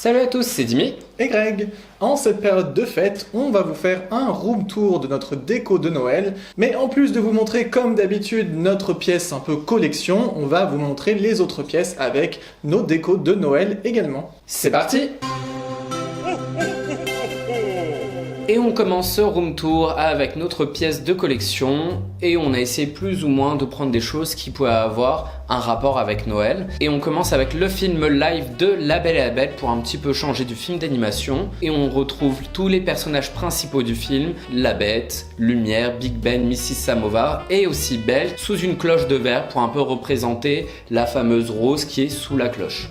Salut à tous, c'est Dimi. Et Greg, en cette période de fête, on va vous faire un room tour de notre déco de Noël, mais en plus de vous montrer comme d'habitude notre pièce un peu collection, on va vous montrer les autres pièces avec nos décos de Noël également. C'est parti. Et on commence ce room tour avec notre pièce de collection et on a essayé plus ou moins de prendre des choses qui pouvaient avoir un rapport avec Noël. Et on commence avec le film live de La Belle et la Bête pour un petit peu changer du film d'animation. Et on retrouve tous les personnages principaux du film, la Bête, Lumière, Big Ben, Mrs Samovar et aussi Belle sous une cloche de verre pour un peu représenter la fameuse rose qui est sous la cloche.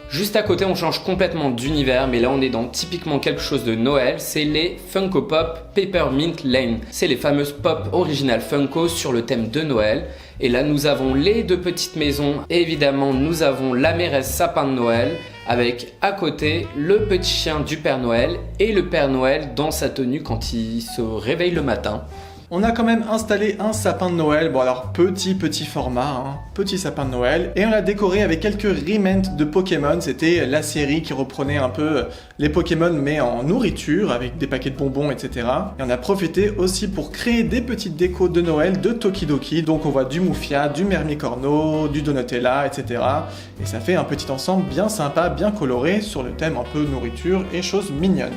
Juste à côté, on change complètement d'univers, mais là on est dans typiquement quelque chose de Noël, c'est les Funko Pop Peppermint Lane. C'est les fameuses pop originales Funko sur le thème de Noël. Et là nous avons les deux petites maisons, et évidemment nous avons la mairesse sapin de Noël, avec à côté le petit chien du Père Noël et le Père Noël dans sa tenue quand il se réveille le matin. On a quand même installé un sapin de Noël, bon alors petit format, petit sapin de Noël, et on l'a décoré avec quelques remnants de Pokémon. C'était la série qui reprenait un peu les Pokémon mais en nourriture, avec des paquets de bonbons, etc. Et on a profité aussi pour créer des petites décos de Noël de Tokidoki, donc on voit du Mufia, du Mermicorno, du Donatella, etc. Et ça fait un petit ensemble bien sympa, bien coloré, sur le thème un peu nourriture et choses mignonnes.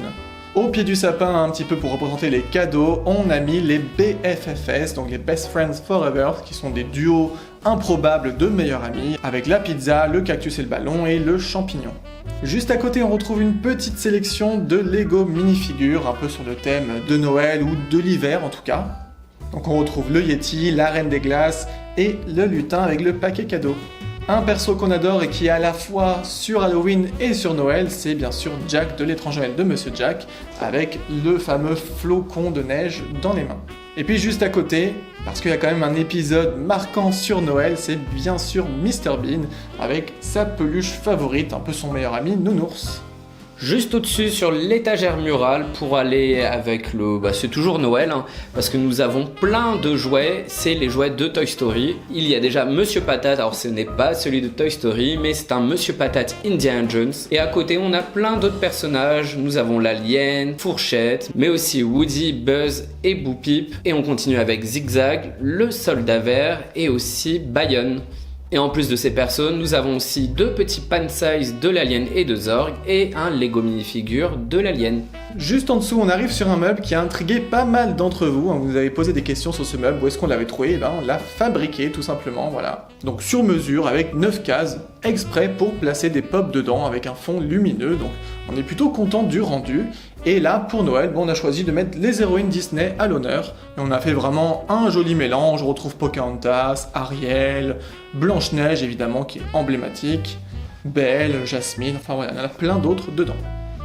Au pied du sapin, un petit peu pour représenter les cadeaux, on a mis les BFFS, donc les Best Friends Forever, qui sont des duos improbables de meilleurs amis, avec la pizza, le cactus et le ballon et le champignon. Juste à côté, on retrouve une petite sélection de Lego minifigures, un peu sur le thème de Noël ou de l'hiver en tout cas. Donc on retrouve le Yeti, la Reine des Glaces et le lutin avec le paquet cadeau. Un perso qu'on adore et qui est à la fois sur Halloween et sur Noël, c'est bien sûr Jack de l'étrange Noël de Monsieur Jack, avec le fameux flocon de neige dans les mains. Et puis juste à côté, parce qu'il y a quand même un épisode marquant sur Noël, c'est bien sûr Mr Bean, avec sa peluche favorite, un peu son meilleur ami, Nounours. Juste au-dessus sur l'étagère murale pour aller avec le... c'est toujours Noël, parce que nous avons plein de jouets, c'est les jouets de Toy Story. Il y a déjà Monsieur Patate, alors ce n'est pas celui de Toy Story, mais c'est un Monsieur Patate Indiana Jones. Et à côté on a plein d'autres personnages, nous avons l'alien, Fourchette, mais aussi Woody, Buzz et Bo Peep. Et on continue avec Zigzag, le soldat vert et aussi Bayonne. Et en plus de ces personnes, nous avons aussi deux petits pan size de l'alien et de Zorg et un Lego minifigure de l'alien. Juste en dessous, on arrive sur un meuble qui a intrigué pas mal d'entre vous. Vous nous avez posé des questions sur ce meuble, où est-ce qu'on l'avait trouvé? On l'a fabriqué tout simplement, voilà. Donc sur mesure, avec 9 cases, exprès pour placer des pops dedans avec un fond lumineux. Donc on est plutôt content du rendu. Et là, pour Noël, on a choisi de mettre les héroïnes Disney à l'honneur. Et on a fait vraiment un joli mélange. On retrouve Pocahontas, Ariel, Blanche-Neige évidemment qui est emblématique, Belle, Jasmine, enfin voilà, il y en a plein d'autres dedans.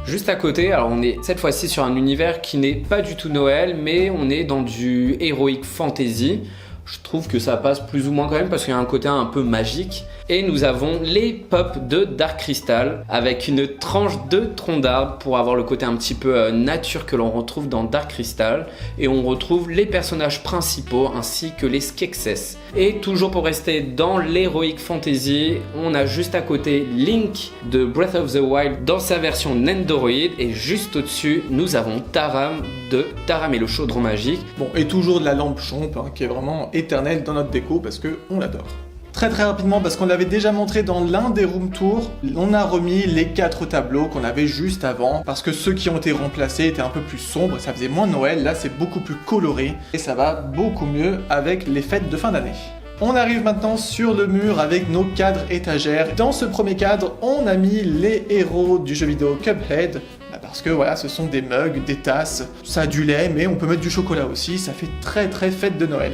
Juste à côté, alors on est cette fois-ci sur un univers qui n'est pas du tout Noël, mais on est dans du heroic fantasy. Je trouve que ça passe plus ou moins quand même parce qu'il y a un côté un peu magique. Et nous avons les pops de Dark Crystal avec une tranche de tronc d'arbre pour avoir le côté un petit peu nature que l'on retrouve dans Dark Crystal. Et on retrouve les personnages principaux ainsi que les Skeksis. Et toujours pour rester dans l'Heroic Fantasy, on a juste à côté Link de Breath of the Wild dans sa version Nendoroid. Et juste au-dessus, nous avons Taram de Taram et le chaudron magique. Bon, et toujours de la lampe chompe qui est vraiment éternelle dans notre déco parce qu'on l'adore. Très rapidement, parce qu'on l'avait déjà montré dans l'un des room tours, on a remis les 4 tableaux qu'on avait juste avant, parce que ceux qui ont été remplacés étaient un peu plus sombres, ça faisait moins Noël, là c'est beaucoup plus coloré, et ça va beaucoup mieux avec les fêtes de fin d'année. On arrive maintenant sur le mur avec nos cadres étagères. Dans ce premier cadre, on a mis les héros du jeu vidéo Cuphead, parce que voilà, ce sont des mugs, des tasses, ça a du lait, mais on peut mettre du chocolat aussi, ça fait très fête de Noël.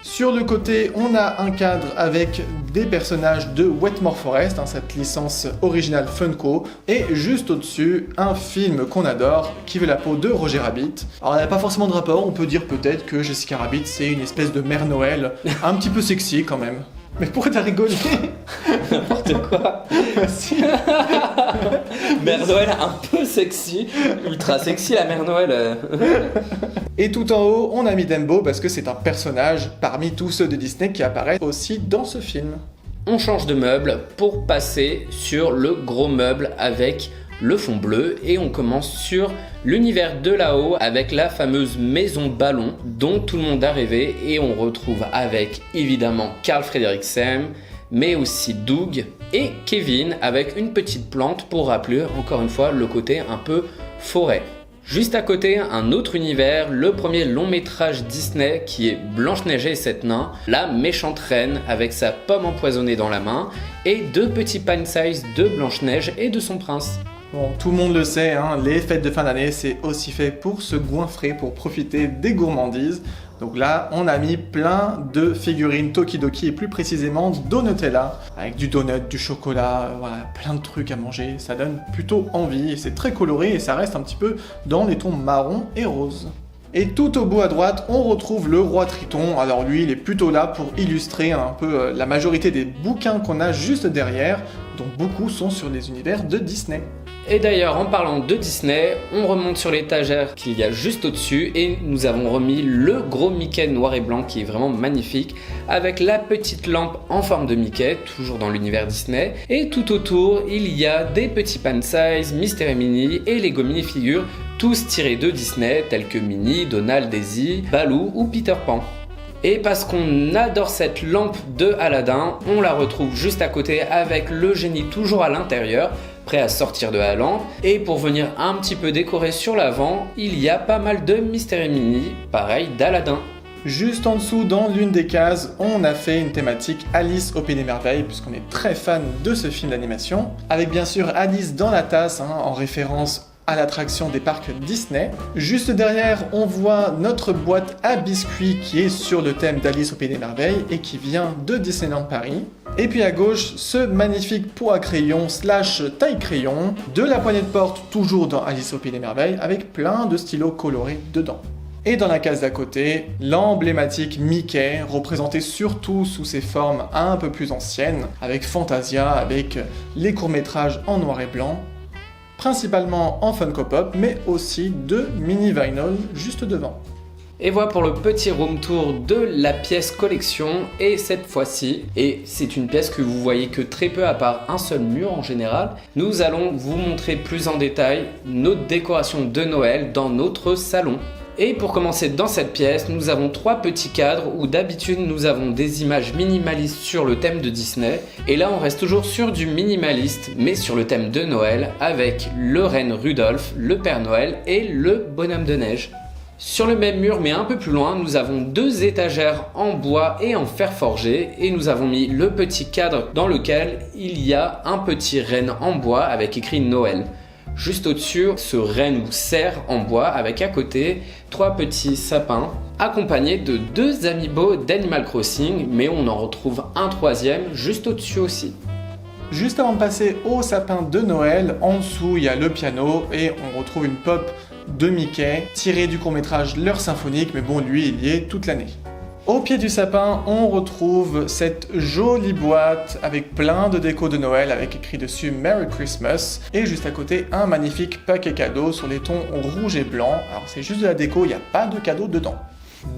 Sur le côté, on a un cadre avec des personnages de Wetmore Forest, cette licence originale Funko, et juste au-dessus, un film qu'on adore, Qui veut la peau de Roger Rabbit. Alors, elle n'a pas forcément de rapport, on peut dire peut-être que Jessica Rabbit, c'est une espèce de Mère Noël, un petit peu sexy quand même. Mais pourquoi t'as rigolé? N'importe quoi. Si. Mère Noël un peu sexy, ultra sexy la Mère Noël. Et tout en haut, on a mis Dumbo parce que c'est un personnage parmi tous ceux de Disney qui apparaît aussi dans ce film. On change de meuble pour passer sur le gros meuble avec le fond bleu et on commence sur l'univers de là-haut avec la fameuse maison ballon dont tout le monde a rêvé et on retrouve avec évidemment Carl Fredriksson mais aussi Doug et Kevin avec une petite plante pour rappeler encore une fois le côté un peu forêt. Juste à côté, un autre univers, le premier long métrage Disney qui est Blanche-Neige et les 7 nains, la méchante reine avec sa pomme empoisonnée dans la main et 2 petits pan size de Blanche-Neige et de son prince. Bon, tout le monde le sait, hein, les fêtes de fin d'année, c'est aussi fait pour se goinfrer, pour profiter des gourmandises. Donc là, on a mis plein de figurines Tokidoki et plus précisément Donutella, avec du donut, du chocolat, voilà, plein de trucs à manger. Ça donne plutôt envie et c'est très coloré et ça reste un petit peu dans les tons marron et rose. Et tout au bout à droite, on retrouve le roi Triton. Alors lui, il est plutôt là pour illustrer un peu la majorité des bouquins qu'on a juste derrière, dont beaucoup sont sur les univers de Disney. Et d'ailleurs, en parlant de Disney, on remonte sur l'étagère qu'il y a juste au-dessus et nous avons remis le gros Mickey noir et blanc qui est vraiment magnifique avec la petite lampe en forme de Mickey, toujours dans l'univers Disney. Et tout autour, il y a des petits pan size, Mystery Mini et Lego minifigures, tous tirés de Disney tels que Minnie, Donald, Daisy, Baloo ou Peter Pan. Et parce qu'on adore cette lampe de Aladdin, on la retrouve juste à côté avec le génie toujours à l'intérieur, prêt à sortir de la lampe. Et pour venir un petit peu décorer sur l'avant, il y a pas mal de Mystery Mini, pareil d'Aladdin. Juste en dessous, dans l'une des cases, on a fait une thématique Alice au Pays des Merveilles, puisqu'on est très fan de ce film d'animation, avec bien sûr Alice dans la tasse, en référence à l'attraction des parcs Disney. Juste derrière, on voit notre boîte à biscuits qui est sur le thème d'Alice au Pays des Merveilles et qui vient de Disneyland Paris. Et puis à gauche, ce magnifique pot à crayon / taille crayon de la poignée de porte, toujours dans Alice au Pays des Merveilles, avec plein de stylos colorés dedans. Et dans la case d'à côté, l'emblématique Mickey, représenté surtout sous ses formes un peu plus anciennes, avec Fantasia, avec les courts-métrages en noir et blanc, principalement en Funko Pop, mais aussi de mini vinyl juste devant. Et voilà pour le petit room tour de la pièce collection, et cette fois-ci, et c'est une pièce que vous voyez que très peu à part un seul mur en général, nous allons vous montrer plus en détail notre décoration de Noël dans notre salon. Et pour commencer dans cette pièce, nous avons 3 petits cadres où d'habitude nous avons des images minimalistes sur le thème de Disney. Et là on reste toujours sur du minimaliste mais sur le thème de Noël avec le renne Rudolph, le Père Noël et le bonhomme de neige. Sur le même mur mais un peu plus loin, nous avons 2 étagères en bois et en fer forgé et nous avons mis le petit cadre dans lequel il y a un petit renne en bois avec écrit Noël. Juste au-dessus, ce renne ou cerf en bois avec à côté 3 petits sapins accompagnés de 2 amiibo d'Animal Crossing, mais on en retrouve un 3e juste au-dessus aussi. Juste avant de passer au sapin de Noël, en dessous il y a le piano et on retrouve une pop de Mickey tirée du court-métrage L'heure symphonique, mais bon lui il y est toute l'année. Au pied du sapin, on retrouve cette jolie boîte avec plein de déco de Noël avec écrit dessus Merry Christmas et juste à côté un magnifique paquet cadeau sur les tons rouge et blanc. Alors c'est juste de la déco, il n'y a pas de cadeau dedans.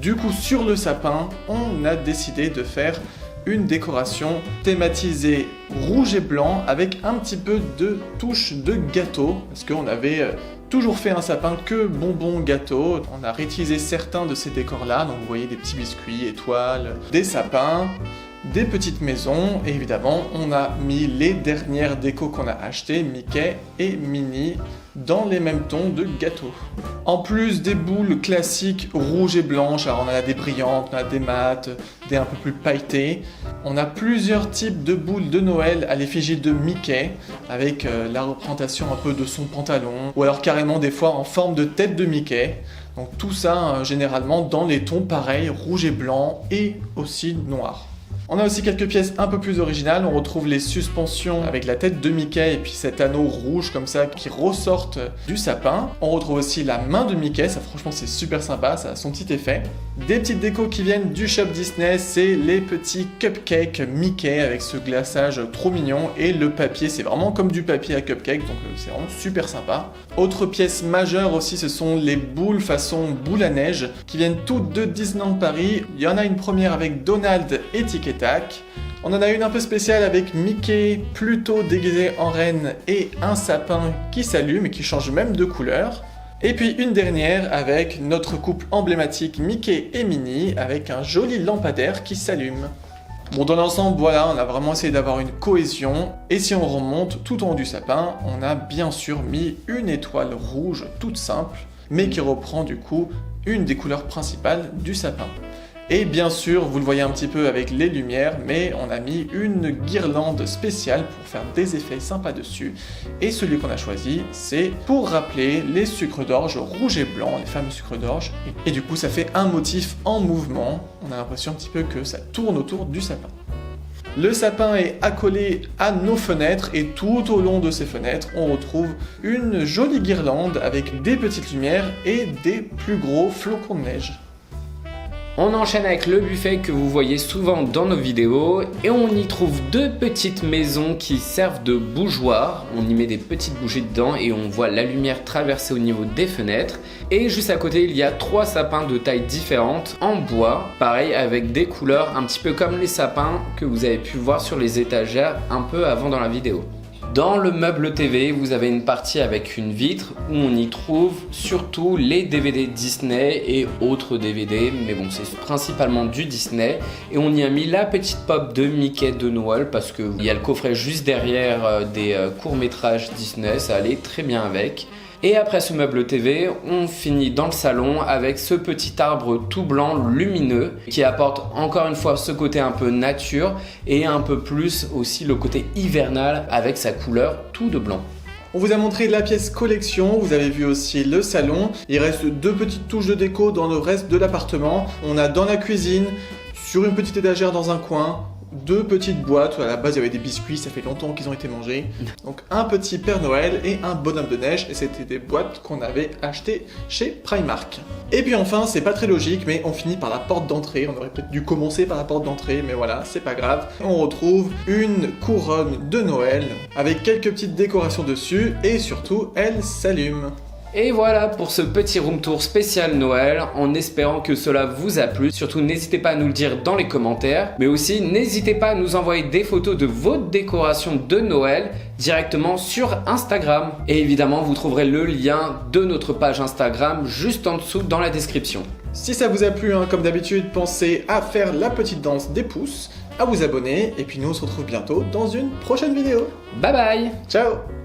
Du coup sur le sapin, on a décidé de faire une décoration thématisée rouge et blanc avec un petit peu de touche de gâteau parce qu'on avait toujours fait un sapin que bonbons gâteaux. On a réutilisé certains de ces décors là, donc vous voyez des petits biscuits, étoiles, des sapins, des petites maisons et évidemment on a mis les dernières décos qu'on a achetées, Mickey et Minnie, dans les mêmes tons de gâteau. En plus des boules classiques rouges et blanches, alors on a des brillantes, on a des mates, des un peu plus pailletées. On a plusieurs types de boules de Noël à l'effigie de Mickey, avec la représentation un peu de son pantalon, ou alors carrément des fois en forme de tête de Mickey. Donc tout ça généralement dans les tons pareils, rouge et blanc et aussi noir. On a aussi quelques pièces un peu plus originales, on retrouve les suspensions avec la tête de Mickey et puis cet anneau rouge comme ça qui ressortent du sapin. On retrouve aussi la main de Mickey, ça franchement c'est super sympa, ça a son petit effet. Des petites décos qui viennent du shop Disney, c'est les petits cupcakes Mickey avec ce glaçage trop mignon et le papier, c'est vraiment comme du papier à cupcake donc c'est vraiment super sympa. Autre pièce majeure aussi, ce sont les boules façon boule à neige qui viennent toutes de Disneyland Paris. Il y en a une première avec Donald étiqueté tac. On en a une un peu spéciale avec Mickey plutôt déguisé en reine et un sapin qui s'allume et qui change même de couleur. Et puis une dernière avec notre couple emblématique Mickey et Minnie avec un joli lampadaire qui s'allume. Bon, dans l'ensemble, voilà, on a vraiment essayé d'avoir une cohésion. Et si on remonte tout en haut du sapin, on a bien sûr mis une étoile rouge toute simple, mais qui reprend du coup une des couleurs principales du sapin. Et bien sûr, vous le voyez un petit peu avec les lumières, mais on a mis une guirlande spéciale pour faire des effets sympas dessus. Et celui qu'on a choisi, c'est pour rappeler les sucres d'orge rouge et blanc, les fameux sucres d'orge. Et du coup, ça fait un motif en mouvement. On a l'impression un petit peu que ça tourne autour du sapin. Le sapin est accolé à nos fenêtres et tout au long de ces fenêtres, on retrouve une jolie guirlande avec des petites lumières et des plus gros flocons de neige. On enchaîne avec le buffet que vous voyez souvent dans nos vidéos et on y trouve deux petites maisons qui servent de bougeoir. On y met des petites bougies dedans et on voit la lumière traverser au niveau des fenêtres. Et juste à côté, il y a 3 sapins de tailles différentes en bois, pareil avec des couleurs un petit peu comme les sapins que vous avez pu voir sur les étagères un peu avant dans la vidéo. Dans le meuble TV, vous avez une partie avec une vitre où on y trouve surtout les DVD Disney et autres DVD, mais bon, c'est principalement du Disney. Et on y a mis la petite pop de Mickey de Noël parce qu'il y a le coffret juste derrière des courts-métrages Disney, ça allait très bien avec. Et après ce meuble TV, on finit dans le salon avec ce petit arbre tout blanc lumineux qui apporte encore une fois ce côté un peu nature et un peu plus aussi le côté hivernal avec sa couleur tout de blanc. On vous a montré la pièce collection, vous avez vu aussi le salon. Il reste 2 petites touches de déco dans le reste de l'appartement. On a dans la cuisine, sur une petite étagère dans un coin, 2 petites boîtes. À la base il y avait des biscuits, ça fait longtemps qu'ils ont été mangés. Donc un petit Père Noël et un bonhomme de neige, et c'était des boîtes qu'on avait achetées chez Primark. Et puis enfin, c'est pas très logique, mais on finit par la porte d'entrée. On aurait peut-être dû commencer par la porte d'entrée, mais voilà, c'est pas grave. On retrouve une couronne de Noël avec quelques petites décorations dessus, et surtout elle s'allume. Et voilà pour ce petit room tour spécial Noël, en espérant que cela vous a plu. Surtout n'hésitez pas à nous le dire dans les commentaires, mais aussi n'hésitez pas à nous envoyer des photos de vos décorations de Noël directement sur Instagram. Et évidemment, vous trouverez le lien de notre page Instagram juste en dessous dans la description. Si ça vous a plu, comme d'habitude, pensez à faire la petite danse des pouces, à vous abonner, et puis nous on se retrouve bientôt dans une prochaine vidéo. Bye bye! Ciao!